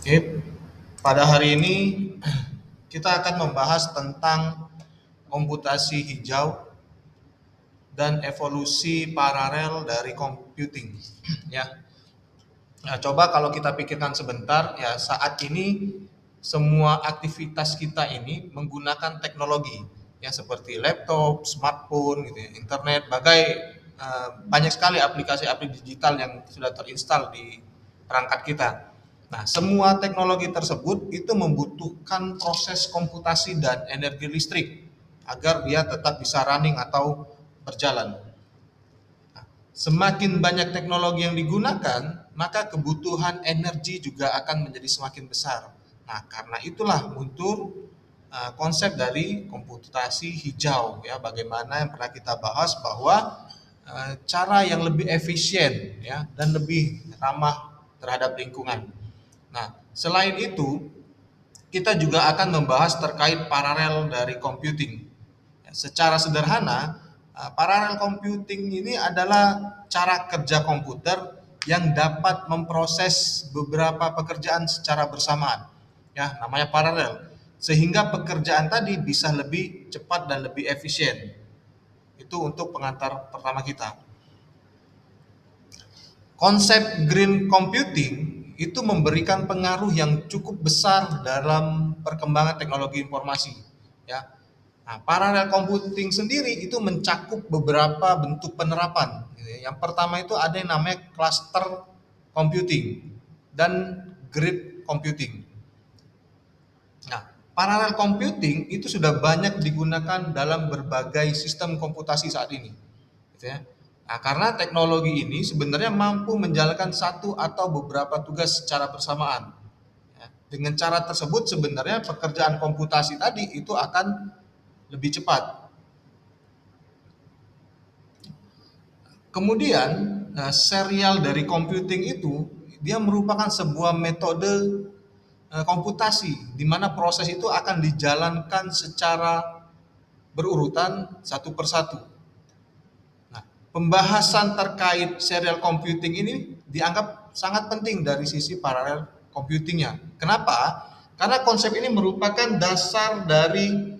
Oke, pada hari ini kita akan membahas tentang komputasi hijau dan evolusi paralel dari computing. Ya, nah, coba kalau kita pikirkan sebentar, ya saat ini semua aktivitas kita ini menggunakan teknologi, ya seperti laptop, smartphone, gitu ya, internet, banyak sekali aplikasi-aplikasi digital yang sudah terinstal di perangkat kita. Nah, semua teknologi tersebut itu membutuhkan proses komputasi dan energi listrik agar dia tetap bisa running atau berjalan. Semakin banyak teknologi yang digunakan, maka kebutuhan energi juga akan menjadi semakin besar. Nah, karena itulah muncul konsep dari komputasi hijau, ya, bagaimana yang pernah kita bahas bahwa cara yang lebih efisien, ya, dan lebih ramah terhadap lingkungan. Nah, selain itu, kita juga akan membahas terkait paralel dari computing. Ya, secara sederhana, paralel computing ini adalah cara kerja komputer yang dapat memproses beberapa pekerjaan secara bersamaan. Ya, namanya paralel. Sehingga pekerjaan tadi bisa lebih cepat dan lebih efisien. Itu untuk pengantar pertama kita. Konsep green computing itu memberikan pengaruh yang cukup besar dalam perkembangan teknologi informasi, ya. Nah, parallel computing sendiri itu mencakup beberapa bentuk penerapan, gitu ya. Yang pertama itu ada yang namanya cluster computing dan grid computing. Nah, parallel computing itu sudah banyak digunakan dalam berbagai sistem komputasi saat ini, gitu ya. Nah, karena teknologi ini sebenarnya mampu menjalankan satu atau beberapa tugas secara bersamaan. Ya, dengan cara tersebut sebenarnya pekerjaan komputasi tadi itu akan lebih cepat. Kemudian, serial dari computing itu dia merupakan sebuah metode komputasi di mana proses itu akan dijalankan secara berurutan satu persatu. Nah, pembahasan terkait serial computing ini dianggap sangat penting dari sisi paralel computingnya. Kenapa? Karena konsep ini merupakan dasar dari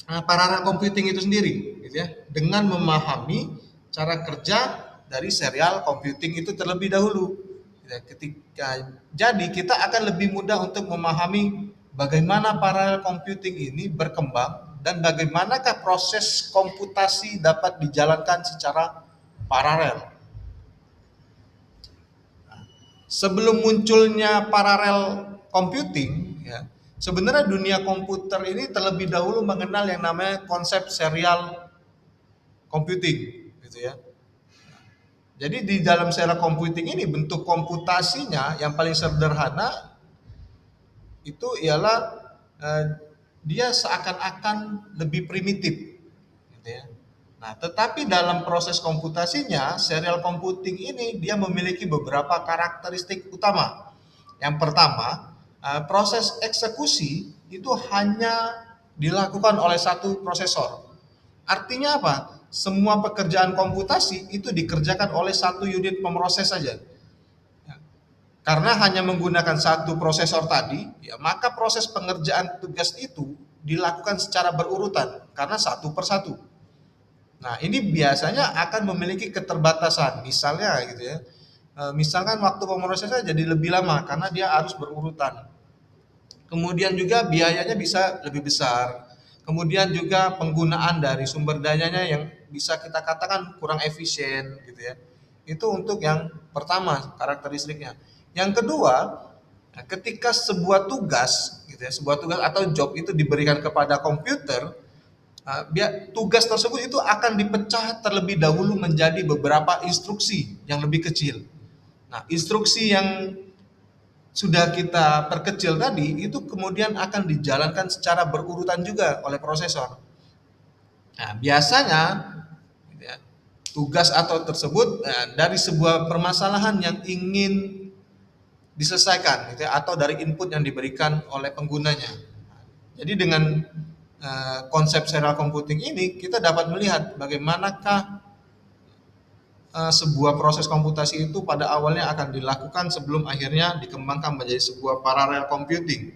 paralel computing itu sendiri, gitu ya. Dengan memahami cara kerja dari serial computing itu terlebih dahulu. Ya, jadi kita akan lebih mudah untuk memahami bagaimana paralel computing ini berkembang dan bagaimanakah proses komputasi dapat dijalankan secara paralel. Sebelum munculnya paralel computing, ya, sebenarnya dunia komputer ini terlebih dahulu mengenal yang namanya konsep serial computing, gitu ya. Jadi di dalam serial computing ini bentuk komputasinya yang paling sederhana itu ialah eh, dia seakan-akan lebih primitif, gitu ya. Nah, tetapi dalam proses komputasinya, serial computing ini dia memiliki beberapa karakteristik utama. Yang pertama, proses eksekusi itu hanya dilakukan oleh satu prosesor. Artinya apa? Semua pekerjaan komputasi itu dikerjakan oleh satu unit pemroses saja. Karena hanya menggunakan satu prosesor tadi, ya, maka proses pengerjaan tugas itu dilakukan secara berurutan karena satu persatu. Nah, ini biasanya akan memiliki keterbatasan. Misalnya gitu ya. Misalkan waktu pemrosesan jadi lebih lama karena dia harus berurutan. Kemudian juga biayanya bisa lebih besar. Kemudian juga penggunaan dari sumber dayanya yang bisa kita katakan kurang efisien gitu ya. Itu untuk yang pertama karakteristiknya. Yang kedua, ketika sebuah tugas gitu ya, sebuah tugas atau job itu diberikan kepada komputer, tugas tersebut itu akan dipecah terlebih dahulu menjadi beberapa instruksi yang lebih kecil. Nah, instruksi yang sudah kita perkecil tadi itu kemudian akan dijalankan secara berurutan juga oleh prosesor. Nah, biasanya gitu ya, tugas atau tersebut dari sebuah permasalahan yang ingin diselesaikan gitu ya, atau dari input yang diberikan oleh penggunanya. Jadi dengan konsep serial computing ini kita dapat melihat bagaimanakah sebuah proses komputasi itu pada awalnya akan dilakukan sebelum akhirnya dikembangkan menjadi sebuah paralel computing.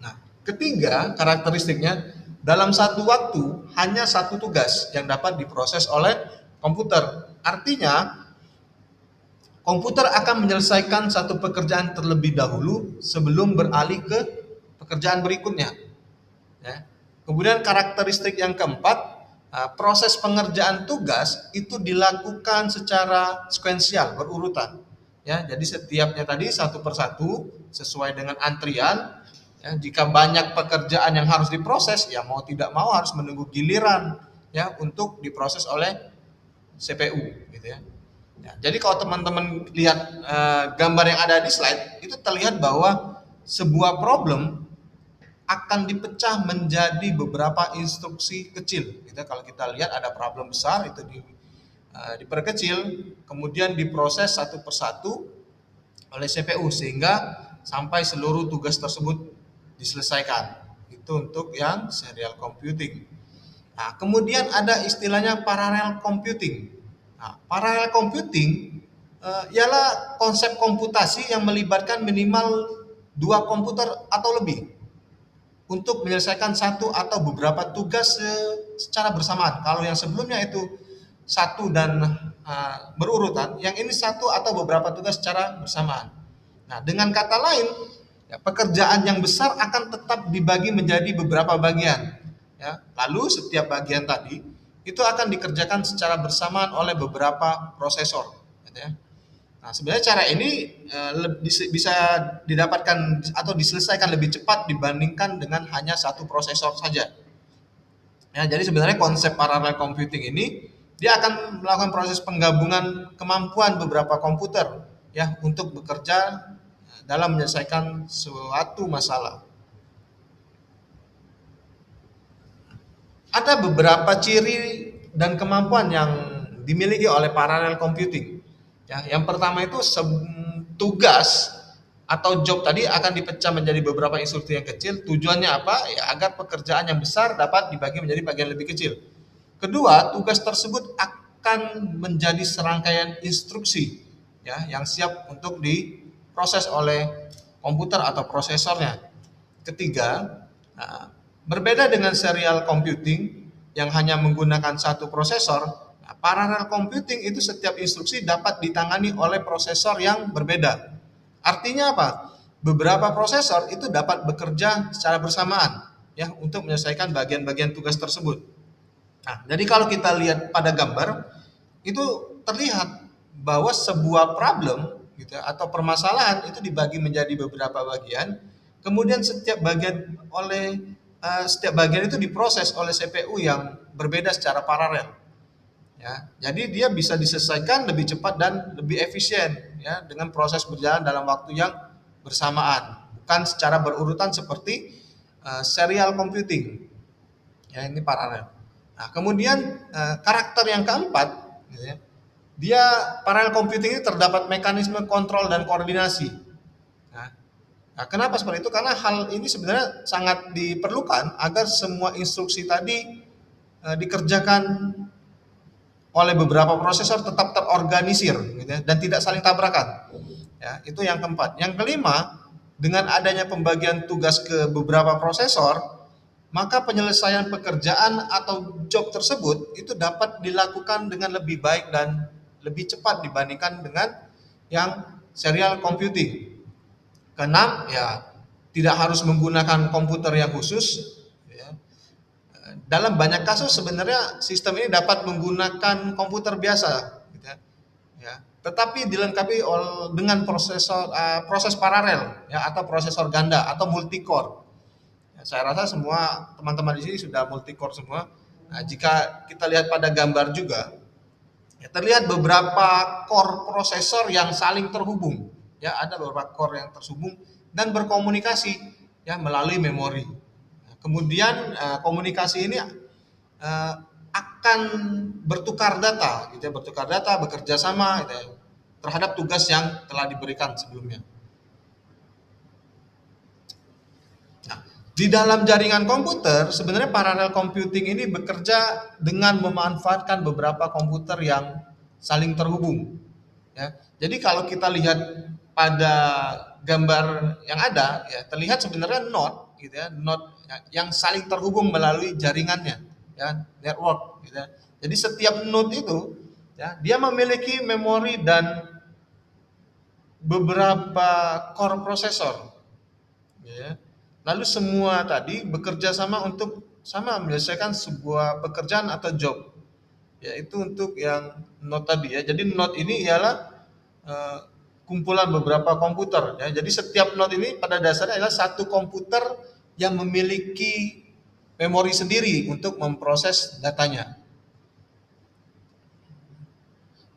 Nah, ketiga karakteristiknya, dalam satu waktu hanya satu tugas yang dapat diproses oleh komputer. Artinya, komputer akan menyelesaikan satu pekerjaan terlebih dahulu sebelum beralih ke pekerjaan berikutnya. Ya. Kemudian karakteristik yang keempat, proses pengerjaan tugas itu dilakukan secara sekuensial, berurutan. Ya, jadi setiapnya tadi satu persatu sesuai dengan antrian. Ya, jika banyak pekerjaan yang harus diproses, ya mau tidak mau harus menunggu giliran ya untuk diproses oleh CPU, gitu ya. Ya, jadi kalau teman-teman lihat gambar yang ada di slide, itu terlihat bahwa sebuah problem akan dipecah menjadi beberapa instruksi kecil. Gitu. Kalau kita lihat ada problem besar itu diperkecil, kemudian diproses satu persatu oleh CPU sehingga sampai seluruh tugas tersebut diselesaikan. Itu untuk yang serial computing. Nah, kemudian ada istilahnya parallel computing. Nah, parallel computing ialah konsep komputasi yang melibatkan minimal dua komputer atau lebih untuk menyelesaikan satu atau beberapa tugas secara bersamaan. Kalau yang sebelumnya itu satu dan berurutan, yang ini satu atau beberapa tugas secara bersamaan. Nah, dengan kata lain, ya, pekerjaan yang besar akan tetap dibagi menjadi beberapa bagian. Ya, lalu setiap bagian tadi itu akan dikerjakan secara bersamaan oleh beberapa prosesor. Gitu ya. Nah, sebenarnya cara ini bisa didapatkan atau diselesaikan lebih cepat dibandingkan dengan hanya satu prosesor saja. Ya, jadi sebenarnya konsep parallel computing ini dia akan melakukan proses penggabungan kemampuan beberapa komputer ya untuk bekerja dalam menyelesaikan suatu masalah. Ada beberapa ciri dan kemampuan yang dimiliki oleh parallel computing. Ya, yang pertama itu tugas atau job tadi akan dipecah menjadi beberapa instruksi yang kecil. Tujuannya apa? Ya, agar pekerjaan yang besar dapat dibagi menjadi bagian lebih kecil. Kedua, tugas tersebut akan menjadi serangkaian instruksi ya yang siap untuk diproses oleh komputer atau prosesornya. Ketiga, berbeda dengan serial computing yang hanya menggunakan satu prosesor, parallel computing itu setiap instruksi dapat ditangani oleh prosesor yang berbeda. Artinya apa? Beberapa prosesor itu dapat bekerja secara bersamaan ya untuk menyelesaikan bagian-bagian tugas tersebut. Nah, jadi kalau kita lihat pada gambar itu terlihat bahwa sebuah problem gitu atau permasalahan itu dibagi menjadi beberapa bagian, kemudian setiap bagian itu diproses oleh CPU yang berbeda secara paralel. Ya, jadi dia bisa diselesaikan lebih cepat dan lebih efisien ya dengan proses berjalan dalam waktu yang bersamaan, bukan secara berurutan seperti serial computing. Ya, ini paralel. Nah, kemudian karakter yang keempat, gitu ya, dia parallel computing ini terdapat mekanisme kontrol dan koordinasi. Nah, kenapa seperti itu? Karena hal ini sebenarnya sangat diperlukan agar semua instruksi tadi dikerjakan oleh beberapa prosesor tetap terorganisir, gitu ya, dan tidak saling tabrakan. Ya, itu yang keempat. Yang kelima, dengan adanya pembagian tugas ke beberapa prosesor, maka penyelesaian pekerjaan atau job tersebut itu dapat dilakukan dengan lebih baik dan lebih cepat dibandingkan dengan yang serial computing. Keenam, ya tidak harus menggunakan komputer yang khusus. Ya. Dalam banyak kasus sebenarnya sistem ini dapat menggunakan komputer biasa, gitu ya. Tetapi dilengkapi dengan proses paralel, ya atau prosesor ganda atau multicore. Saya rasa semua teman-teman di sini sudah multi-core semua. Nah, jika kita lihat pada gambar juga, ya, terlihat beberapa core prosesor yang saling terhubung. Ya, ada beberapa core yang terhubung dan berkomunikasi ya melalui memori. Nah, kemudian komunikasi ini akan bertukar data, gitu ya, bekerja sama gitu ya, terhadap tugas yang telah diberikan sebelumnya. Di dalam jaringan komputer, sebenarnya parallel computing ini bekerja dengan memanfaatkan beberapa komputer yang saling terhubung. Ya, jadi kalau kita lihat pada gambar yang ada, ya terlihat sebenarnya node, gitu ya, node yang saling terhubung melalui jaringannya, ya, network, gitu ya. Jadi setiap node itu, ya, dia memiliki memori dan beberapa core prosesor, ya. Lalu semua tadi bekerja sama untuk sama menyelesaikan sebuah pekerjaan atau job, yaitu untuk yang node tadi ya. Jadi node ini ialah kumpulan beberapa komputer ya. Jadi setiap node ini pada dasarnya adalah satu komputer yang memiliki memori sendiri untuk memproses datanya.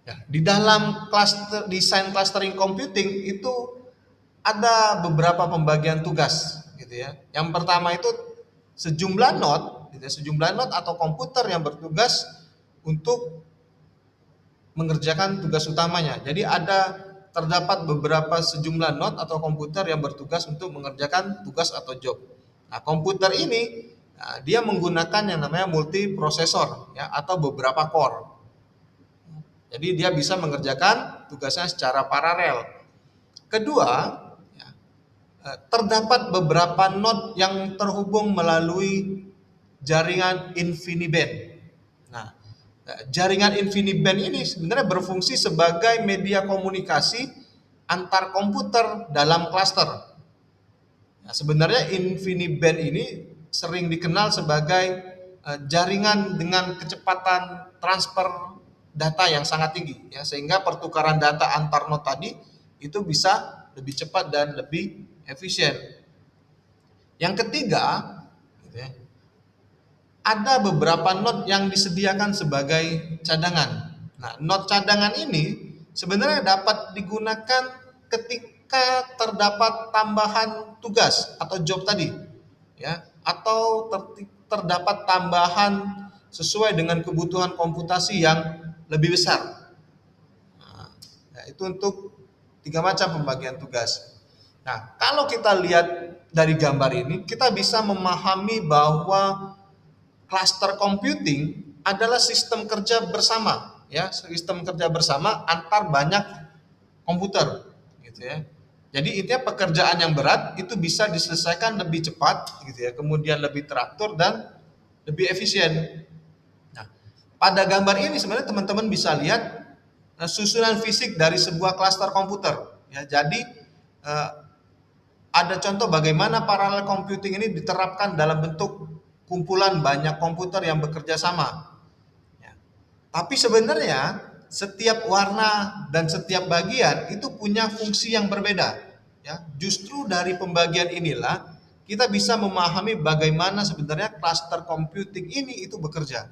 Ya, di dalam desain clustering computing itu ada beberapa pembagian tugas gitu ya. Yang pertama itu sejumlah node, gitu ya, sejumlah node atau komputer yang bertugas untuk mengerjakan tugas utamanya. Jadi terdapat beberapa sejumlah node atau komputer yang bertugas untuk mengerjakan tugas atau job. Nah, komputer ini dia menggunakan yang namanya multiprosesor ya atau beberapa core. Jadi dia bisa mengerjakan tugasnya secara paralel. Kedua, ya, terdapat beberapa node yang terhubung melalui jaringan InfiniBand. Nah, jaringan InfiniBand ini sebenarnya berfungsi sebagai media komunikasi antar komputer dalam klaster. Nah, sebenarnya InfiniBand ini sering dikenal sebagai jaringan dengan kecepatan transfer data yang sangat tinggi, ya, sehingga pertukaran data antar node tadi itu bisa lebih cepat dan lebih efisien. Yang ketiga, gitu ya, ada beberapa node yang disediakan sebagai cadangan. Nah, node cadangan ini sebenarnya dapat digunakan ketika terdapat tambahan tugas atau job tadi, ya, atau terdapat tambahan sesuai dengan kebutuhan komputasi yang lebih besar. Nah, ya, itu untuk 3 macam pembagian tugas. Nah, kalau kita lihat dari gambar ini, kita bisa memahami bahwa cluster computing adalah sistem kerja bersama, ya, sistem kerja bersama antar banyak komputer, gitu ya. Jadi intinya pekerjaan yang berat itu bisa diselesaikan lebih cepat, gitu ya, kemudian lebih teratur dan lebih efisien. Nah, pada gambar ini sebenarnya teman-teman bisa lihat susunan fisik dari sebuah klaster komputer. Ya, jadi ada contoh bagaimana parallel computing ini diterapkan dalam bentuk kumpulan banyak komputer yang bekerja sama. Ya. Tapi sebenarnya setiap warna dan setiap bagian itu punya fungsi yang berbeda. Ya, justru dari pembagian inilah kita bisa memahami bagaimana sebenarnya cluster computing ini itu bekerja.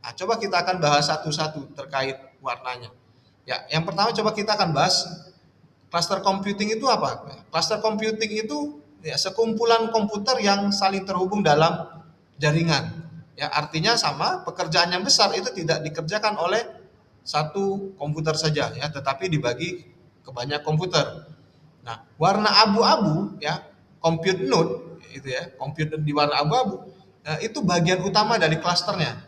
Nah, coba kita akan bahas satu-satu terkait warnanya. Ya, yang pertama coba kita akan bahas cluster computing itu apa? Cluster computing itu ya sekumpulan komputer yang saling terhubung dalam jaringan. Ya, artinya sama, pekerjaan yang besar itu tidak dikerjakan oleh satu komputer saja ya, tetapi dibagi ke banyak komputer. Nah, warna abu-abu ya, compute node itu ya, compute di warna abu-abu itu bagian utama dari klasternya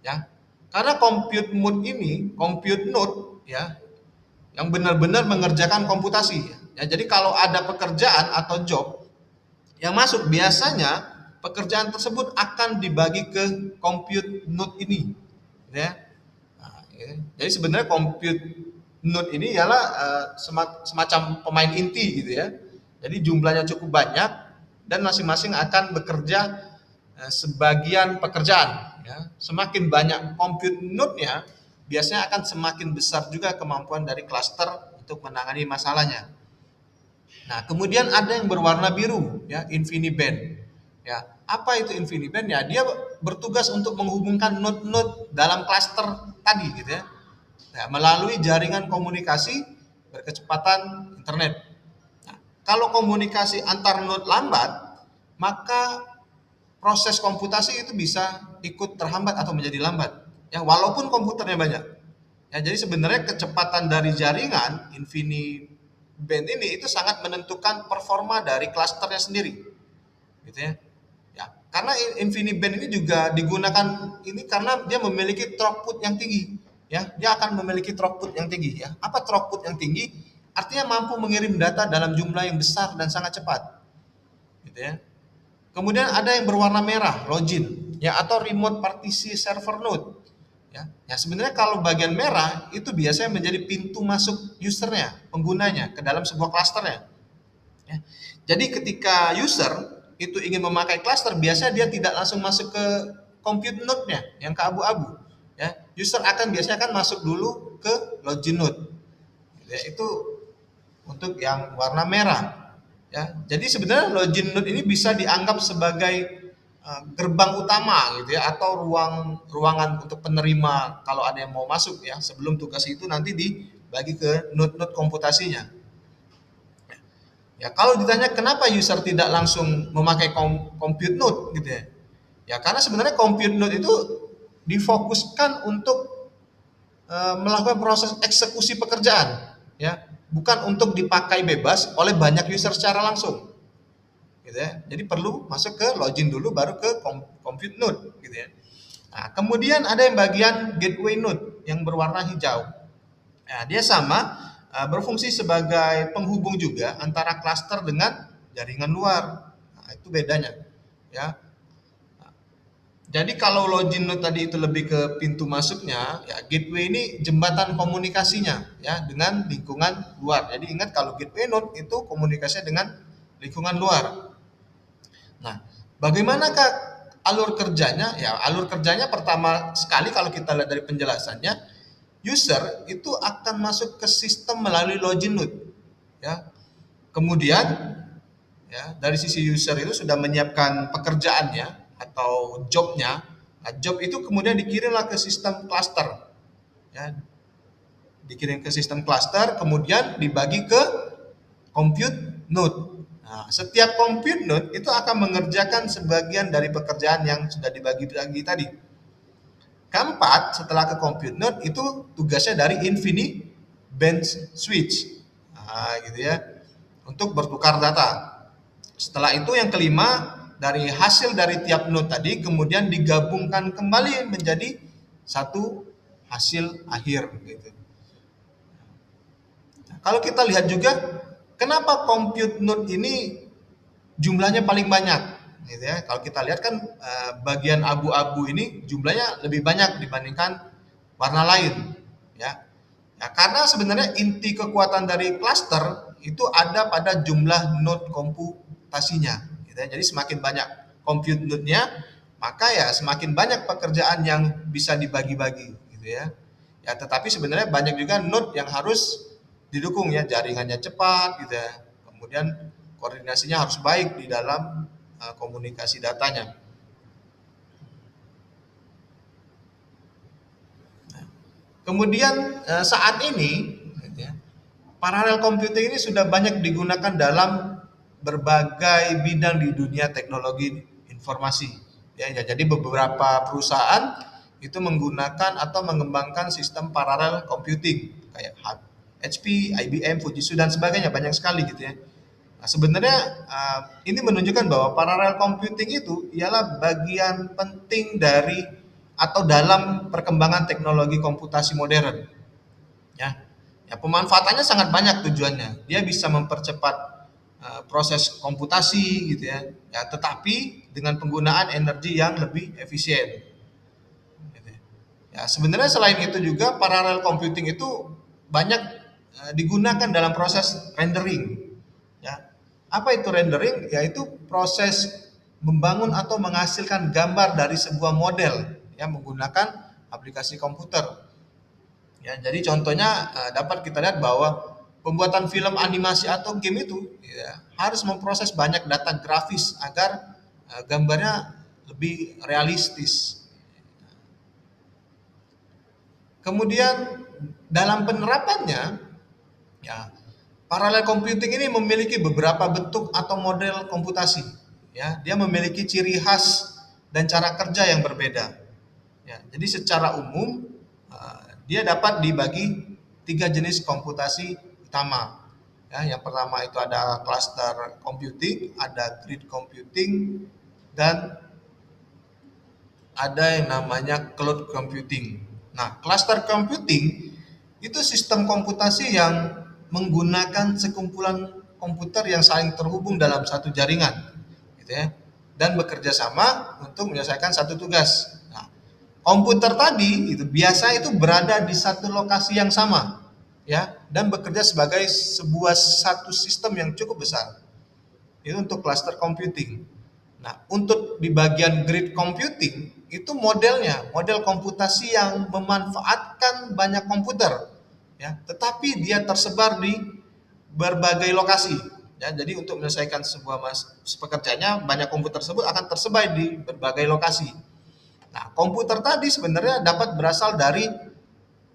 ya. Karena compute node ya yang benar-benar mengerjakan komputasi ya. Jadi kalau ada pekerjaan atau job yang masuk, biasanya pekerjaan tersebut akan dibagi ke compute node ini ya. Nah, ya. Jadi sebenarnya compute node ini ialah semacam pemain inti gitu ya. Jadi jumlahnya cukup banyak dan masing-masing akan bekerja sebagian pekerjaan ya. Semakin banyak compute node-nya, biasanya akan semakin besar juga kemampuan dari cluster untuk menangani masalahnya. Nah, kemudian ada yang berwarna biru ya, InfiniBand. Ya, apa itu InfiniBand? Ya, dia bertugas untuk menghubungkan node-node dalam cluster tadi gitu ya. Nah, melalui jaringan komunikasi berkecepatan internet. Nah, kalau komunikasi antar node lambat, maka proses komputasi itu bisa ikut terhambat atau menjadi lambat. Ya, walaupun komputernya banyak. Ya, jadi sebenarnya kecepatan dari jaringan InfiniBand ini itu sangat menentukan performa dari klasternya sendiri. Gitu ya. Karena InfiniBand ini juga digunakan ini karena dia memiliki throughput yang tinggi, ya. Dia akan memiliki throughput yang tinggi, ya. Apa throughput yang tinggi? Artinya mampu mengirim data dalam jumlah yang besar dan sangat cepat, gitu ya. Kemudian ada yang berwarna merah, login, ya, atau remote partisi server node. Ya, ya sebenarnya kalau bagian merah itu biasanya menjadi pintu masuk usernya, penggunanya ke dalam sebuah clusternya. Ya. Jadi ketika user itu ingin memakai cluster, biasanya dia tidak langsung masuk ke compute node-nya yang ke abu-abu. Ya, user biasanya akan masuk dulu ke login node. Ya, itu untuk yang warna merah. Ya, jadi sebenarnya login node ini bisa dianggap sebagai gerbang utama gitu ya, atau ruangan untuk penerima kalau ada yang mau masuk ya, sebelum tugas itu nanti dibagi ke node-node komputasinya. Ya, kalau ditanya kenapa user tidak langsung memakai compute node gitu ya. Ya, karena sebenarnya compute node itu difokuskan untuk melakukan proses eksekusi pekerjaan, ya, bukan untuk dipakai bebas oleh banyak user secara langsung. Gitu ya. Jadi perlu masuk ke login dulu baru ke compute node gitu ya. Nah, kemudian ada yang bagian gateway node yang berwarna hijau. Nah, dia sama berfungsi sebagai penghubung juga antara cluster dengan jaringan luar. Nah, itu bedanya, ya. Jadi kalau login node tadi itu lebih ke pintu masuknya, ya gateway ini jembatan komunikasinya ya dengan lingkungan luar. Jadi ingat kalau gateway node itu komunikasinya dengan lingkungan luar. Nah, bagaimanakah alur kerjanya? Ya, alur kerjanya pertama sekali kalau kita lihat dari penjelasannya, user itu akan masuk ke sistem melalui login node, ya. Kemudian ya dari sisi user itu sudah menyiapkan pekerjaannya atau jobnya. Nah, job itu kemudian dikirimlah ke sistem cluster, ya, dikirim ke sistem cluster, kemudian dibagi ke compute node. Nah, setiap compute node itu akan mengerjakan sebagian dari pekerjaan yang sudah dibagi-bagi tadi. Keempat, setelah ke compute node itu tugasnya dari InfiniBand switch, nah, gitu ya, untuk bertukar data. Setelah itu yang kelima, dari hasil dari tiap node tadi kemudian digabungkan kembali menjadi satu hasil akhir gitu. Nah, kalau kita lihat juga kenapa compute node ini jumlahnya paling banyak gitu ya. Kalau kita lihat kan bagian abu-abu ini jumlahnya lebih banyak dibandingkan warna lain ya. Ya, karena sebenarnya inti kekuatan dari cluster itu ada pada jumlah node komputasinya gitu ya. Jadi semakin banyak compute node-nya, maka ya semakin banyak pekerjaan yang bisa dibagi-bagi gitu ya. Ya, tetapi sebenarnya banyak juga node yang harus didukung ya, jaringannya cepat gitu ya. Kemudian koordinasinya harus baik di dalam komunikasi datanya. Kemudian saat ini gitu ya, paralel computing ini sudah banyak digunakan dalam berbagai bidang di dunia teknologi informasi. Ya, ya, jadi beberapa perusahaan itu menggunakan atau mengembangkan sistem paralel computing kayak HP, IBM, Fujitsu dan sebagainya, banyak sekali gitu ya. Nah, sebenarnya ini menunjukkan bahwa parallel computing itu ialah bagian penting dari atau dalam perkembangan teknologi komputasi modern. Ya, ya pemanfaatannya sangat banyak tujuannya. Dia bisa mempercepat proses komputasi gitu ya. Ya, tetapi dengan penggunaan energi yang lebih efisien. Gitu ya. Ya, sebenarnya selain itu juga parallel computing itu banyak digunakan dalam proses rendering. Ya. Apa itu rendering? Yaitu proses membangun atau menghasilkan gambar dari sebuah model ya menggunakan aplikasi komputer. Ya, jadi contohnya dapat kita lihat bahwa pembuatan film animasi atau game itu ya, harus memproses banyak data grafis agar gambarnya lebih realistis. Kemudian dalam penerapannya, ya, parallel computing ini memiliki beberapa bentuk atau model komputasi. Ya, dia memiliki ciri khas dan cara kerja yang berbeda. Ya, jadi secara umum dia dapat dibagi tiga jenis komputasi utama. Ya, yang pertama itu ada cluster computing, ada grid computing, dan ada yang namanya cloud computing. Nah, cluster computing itu sistem komputasi yang menggunakan sekumpulan komputer yang saling terhubung dalam satu jaringan, gitu ya, dan bekerja sama untuk menyelesaikan satu tugas. Nah, komputer tadi itu biasa itu berada di satu lokasi yang sama, ya, dan bekerja sebagai sebuah satu sistem yang cukup besar. Itu untuk cluster computing. Nah, untuk di bagian grid computing itu modelnya, model komputasi yang memanfaatkan banyak komputer, ya, tetapi dia tersebar di berbagai lokasi. Ya, jadi untuk menyelesaikan sebuah pekerjaannya banyak komputer tersebut akan tersebar di berbagai lokasi. Nah, komputer tadi sebenarnya dapat berasal dari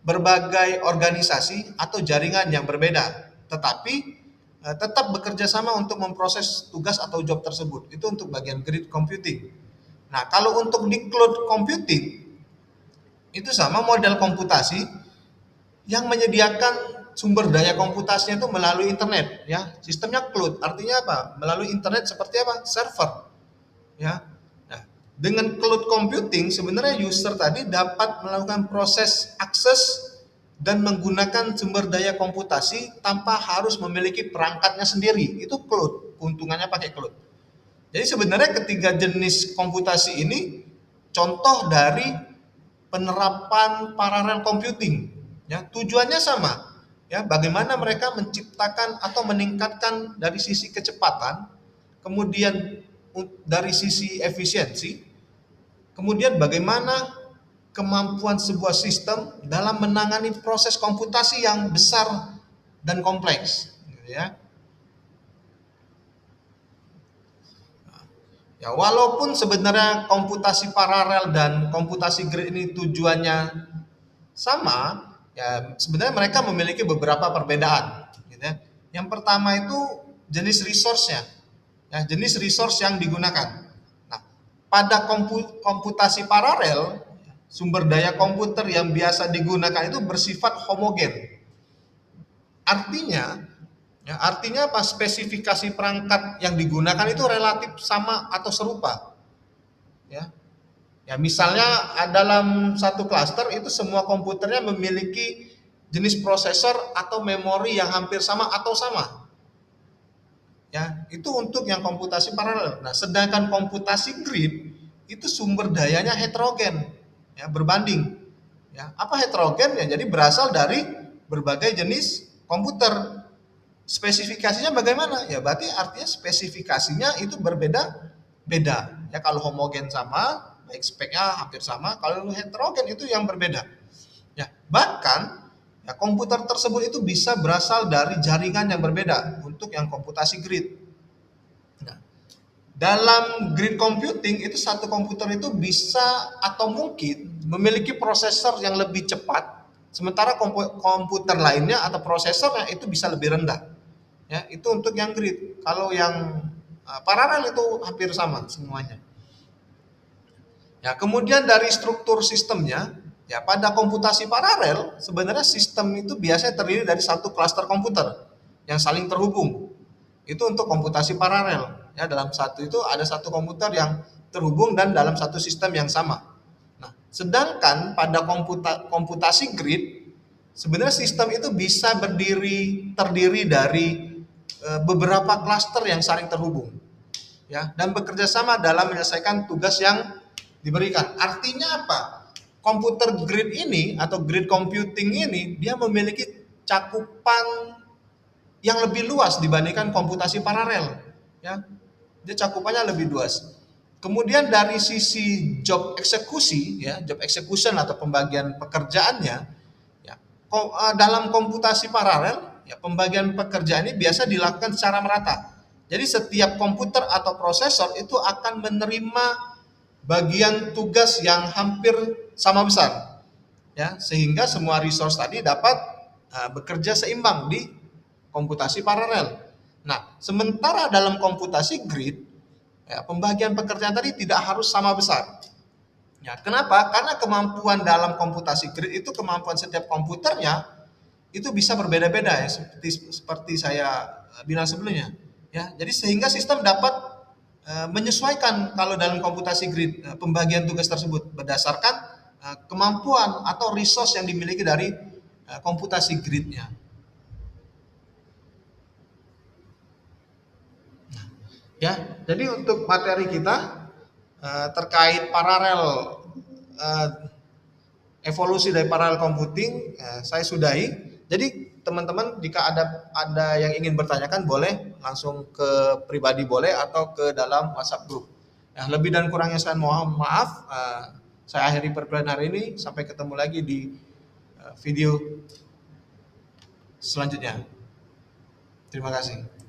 berbagai organisasi atau jaringan yang berbeda, tetapi tetap bekerja sama untuk memproses tugas atau job tersebut. Itu untuk bagian grid computing. Nah, kalau untuk di cloud computing itu sama model komputasi yang menyediakan sumber daya komputasinya itu melalui internet, ya. Sistemnya cloud, artinya apa? Melalui internet seperti apa? Server, ya. Nah, dengan cloud computing sebenarnya user tadi dapat melakukan proses akses dan menggunakan sumber daya komputasi tanpa harus memiliki perangkatnya sendiri. Itu cloud, keuntungannya pakai cloud. Jadi sebenarnya ketiga jenis komputasi ini contoh dari penerapan paralel computing, ya. Tujuannya sama, ya, bagaimana mereka menciptakan atau meningkatkan dari sisi kecepatan, kemudian dari sisi efisiensi, kemudian bagaimana kemampuan sebuah sistem dalam menangani proses komputasi yang besar dan kompleks, gitu ya. Ya, walaupun sebenarnya komputasi paralel dan komputasi grid ini tujuannya sama, ya sebenarnya mereka memiliki beberapa perbedaan, gitu ya. Yang pertama itu jenis resource-nya, ya, jenis resource yang digunakan. Nah, pada komputasi paralel, sumber daya komputer yang biasa digunakan itu bersifat homogen. Artinya apa? Spesifikasi perangkat yang digunakan itu relatif sama atau serupa. Ya, ya misalnya dalam satu klaster itu semua komputernya memiliki jenis prosesor atau memori yang hampir sama atau sama. Ya, itu untuk yang komputasi paralel. Nah, sedangkan komputasi grid itu sumber dayanya heterogen, ya, berbanding. Ya, apa heterogen? Ya, jadi berasal dari berbagai jenis komputer. Spesifikasinya bagaimana? Ya berarti artinya spesifikasinya itu berbeda-beda. Ya kalau homogen sama, baik speknya hampir sama. Kalau heterogen itu yang berbeda. Ya bahkan ya, komputer tersebut itu bisa berasal dari jaringan yang berbeda untuk yang komputasi grid. Nah, dalam grid computing itu satu komputer itu bisa atau mungkin memiliki prosesor yang lebih cepat, sementara komputer lainnya atau prosesornya itu bisa lebih rendah. Ya, itu untuk yang grid. Kalau yang paralel itu hampir sama semuanya. Ya, kemudian dari struktur sistemnya, ya pada komputasi paralel sebenarnya sistem itu biasanya terdiri dari satu klaster komputer yang saling terhubung. Itu untuk komputasi paralel. Ya, dalam satu itu ada satu komputer yang terhubung dan dalam satu sistem yang sama. Nah, sedangkan pada komputasi grid sebenarnya sistem itu bisa terdiri dari beberapa klaster yang saling terhubung, ya, dan bekerja sama dalam menyelesaikan tugas yang diberikan. Artinya apa? Komputer grid ini atau grid computing ini dia memiliki cakupan yang lebih luas dibandingkan komputasi paralel, ya. Dia cakupannya lebih luas. Kemudian dari sisi job eksekusi, ya, job execution atau pembagian pekerjaannya, ya, dalam komputasi paralel, ya, pembagian pekerjaan ini biasa dilakukan secara merata. Jadi setiap komputer atau prosesor itu akan menerima bagian tugas yang hampir sama besar, ya, sehingga semua resource tadi dapat bekerja seimbang di komputasi paralel. Nah, sementara dalam komputasi grid, ya, pembagian pekerjaan tadi tidak harus sama besar. Ya, kenapa? Karena kemampuan dalam komputasi grid itu kemampuan setiap komputernya itu bisa berbeda-beda, ya, seperti saya bilang sebelumnya, ya. Jadi sehingga sistem dapat menyesuaikan kalau dalam komputasi grid pembagian tugas tersebut berdasarkan kemampuan atau resource yang dimiliki dari komputasi gridnya. Ya, jadi untuk materi kita terkait paralel evolusi dari paralel computing saya sudahi. Jadi teman-teman jika ada yang ingin bertanyakan boleh langsung ke pribadi boleh atau ke dalam WhatsApp group. Nah, lebih dan kurangnya saya mohon maaf. Saya akhiri perkuliahan hari ini. Sampai ketemu lagi di video selanjutnya. Terima kasih.